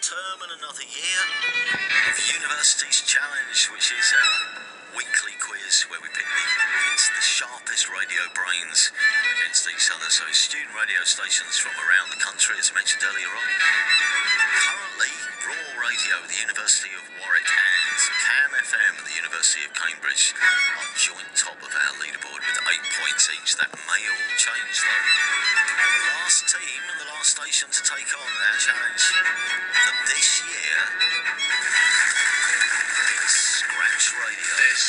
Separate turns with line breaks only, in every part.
term and another year of University's Challenge, which is our weekly quiz where we pit the sharpest radio brains against each other. So student radio stations from around the country, as mentioned earlier on. Currently, Raw Radio at the University of Warwick and Cam FM at the University of Cambridge are joint top of our leaderboard with 8 points each. That may all change though. The last team and the last station to take on our challenge for this year is Scratch Radio.
This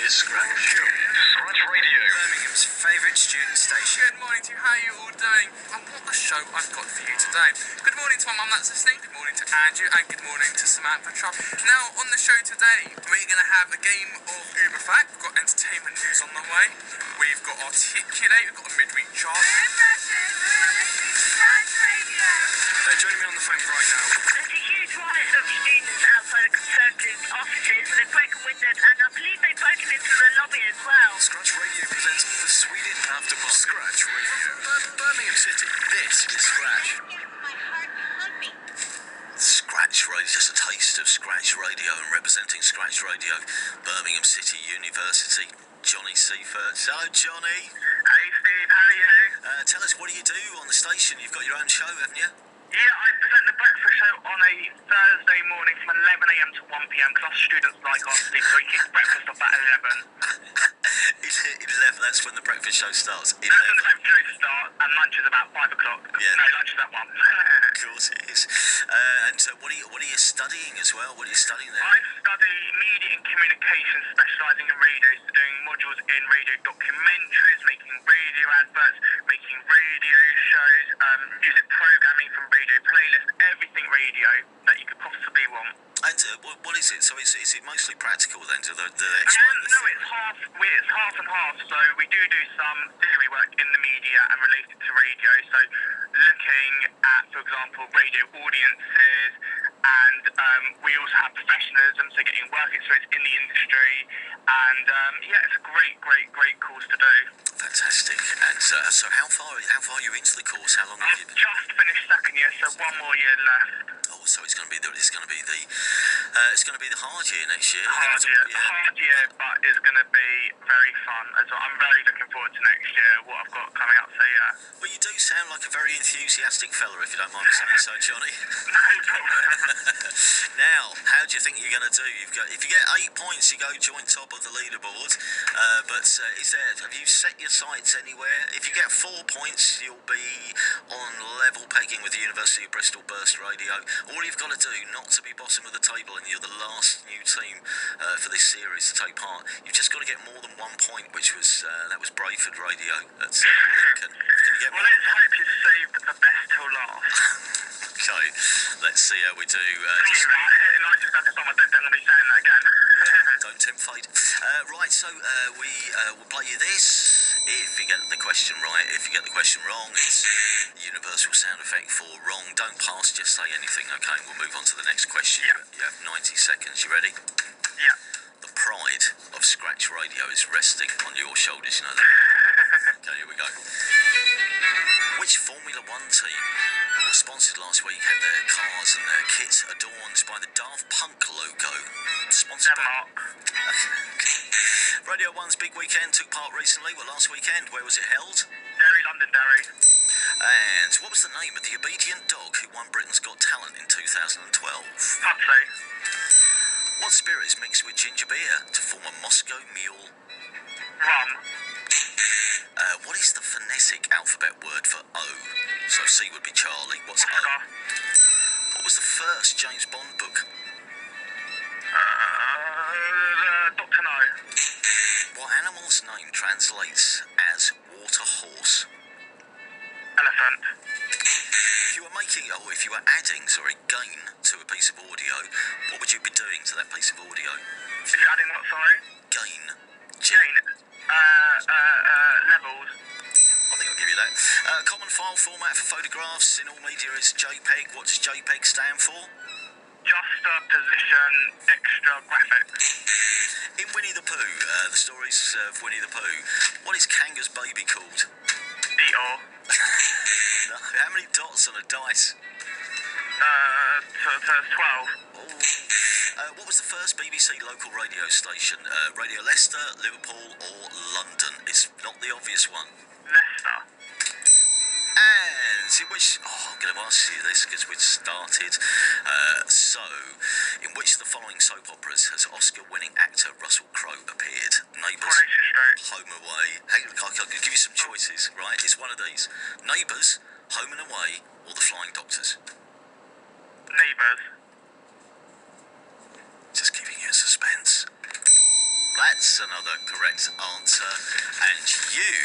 is Scratch. Scratch Radio,
Birmingham's favourite student station.
Good morning to you, how are you all doing? And what a show I've got for you today. Good morning to my mum that's listening, good morning to Andrew, and good morning to Samantha. Now, on the show today, we're going to have a game of Uber Fact. We've got entertainment news on the way. We've got Articulate, we've got a midweek chart.
joining me on the phone right now.
There's a huge riot of students outside the Conservative offices. They've broken windows and I believe they've broken into the lobby as well.
Scratch Radio presents the Sweden Afterpop. Scratch Radio. Birmingham City. This is Scratch.
My heart pumping.
Scratch Radio, just a taste of Scratch Radio, and representing Scratch Radio, Birmingham City University, Johnny Seifert. Hello, Johnny.
Hey Steve, how are you?
Tell us, what do you do on the station? You've got your own show, haven't you?
Yeah, I present the breakfast show on a Thursday morning from 11 a.m. to 1 p.m. because our students like our sleep, so we kick breakfast off at 11.
Is it 11? That's when the breakfast show starts. 11.
That's when the breakfast show starts, and lunch is about 5 o'clock.
Yeah.
No, lunch is at 1.
Of course it is. And so what are you studying as well? What are you studying there?
I study media and communications, specialising in radio, so doing modules in radio documentaries, making radio adverts, making radio shows, music programming from radio playlists, everything radio that you could possibly want.
And what is it? So is it mostly practical then? Do they explain the
No, it's half and half. So we do some theory work in the media and related to radio. So looking at, for example, radio audiences, and we also have professionalism, so getting work experience in the industry. And it's a great course to do.
Fantastic. And so how far are you into the course? How long have
I've
you been?
just finished second year, so one more year left.
Oh, so it's going to be the hard year next year.
Hard year, but it's going to be very fun as well. I'm very looking forward to next year, what I've got coming up, so yeah.
Well, you do sound like a very enthusiastic fella, if you don't mind me saying so, Johnny.
No problem.
Now, how do you think you're going to do? If you get 8 points, you go joint top of the leaderboard. Have you set your sights anywhere? If you get 4 points, you'll be on level pegging with the University of Bristol Burst Radio. All you've got to do, not to be bottom of the table, and you're the last new team for this series to take part, you've just got to get more than 1 point, which was Brayford Radio at Lincoln. Can you get more?
Well, let's hope you saved the best till last.
Okay, let's see how we do.
I'm going to be saying that again.
Don't tempt fate. Right, so we'll play you this. If you get the question right, if you get the question wrong, it's universal sound effect for wrong. Don't pass, just say anything. Okay, we'll move on to the next question.
Yeah.
You have 90 seconds. You ready?
Yeah.
The pride of Scratch Radio is resting on your shoulders, you know that? Okay, here we go. Which Formula One team was sponsored last week had their cars and their kits adorned by the Daft Punk logo? Sponsored by... Radio 1's big weekend took part recently. Well, last weekend. Where was it held?
Derry, Londonderry.
And what was the name of the obedient dog who won Britain's Got Talent in 2012?
Pupsy.
What spirit is mixed with ginger beer to form a Moscow Mule?
Rum.
What is the phonetic alphabet word for O? So C would be Charlie. What's O?
Oscar.
What was the first James Bond book?
Dr. No.
What animal's name translates as water horse?
Elephant.
If you were adding gain to a piece of audio, what would you be doing to that piece of audio?
If you're adding what, sorry?
Gain.
Jane. Levels.
I think I'll give you that. Common file format for photographs in all media is JPEG. What does JPEG stand for?
Juxtaposition extra graphics.
In Winnie the Pooh, the stories of Winnie the Pooh, what is Kanga's baby called?
Eeyore.
No, how many dots on a dice?
So it's 12.
What was the first BBC local radio station? Radio Leicester, Liverpool, or London? It's not the obvious one.
Leicester.
And in which... I'm going to ask you this because we've started. In which of the following soap operas has Oscar-winning actor Russell Crowe appeared? Neighbours,
Coronation Street.
Home and Away. Hey, look, I can give you some choices, right? It's one of these. Neighbours, Home and Away, or The Flying Doctors?
Neighbours.
Just keeping you in suspense. That's another correct answer. And you,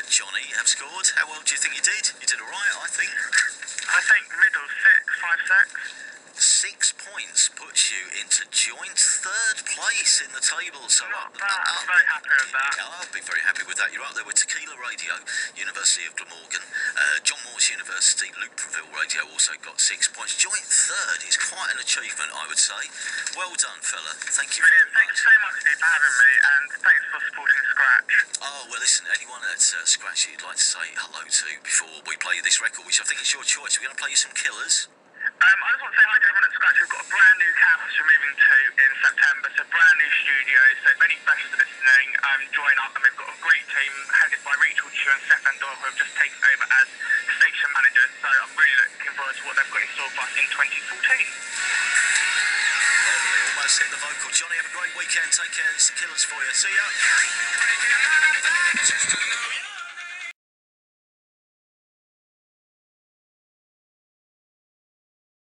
Johnny, have scored. How well do you think you did? You did all right, I think.
I think middle 6, 5, 6.
6 points puts you into joint third place in the table. So
Not bad. I'm very happy with that.
I'll be very happy with that. You're up there with Tequila Radio, University of Glamorgan. John Moores University, Luke Preville Radio also got 6 points. Joint third is quite an achievement, I would say. Well done, fella. Thank you
Brilliant.
very
Thanks
much.
so much, Steve, for having me, and thanks for supporting Scratch.
Oh, well, listen, anyone at Scratch you'd like to say hello to before we play this record, which I think is your choice. We're going to play you some Killers.
I just want to say hi to everyone at Scratch. We've got a brand new campus we're moving to in September, so brand new studio. So if any freshers are listening, join up, and we've got a great team headed by Rachel Chu and Stefan Doyle, who have just taken over as station managers. So I'm really looking forward to what they've got in store for us in 2014.
They almost hit the vocal. Johnny, have a great weekend. Take care. It's the Killers for you. See ya.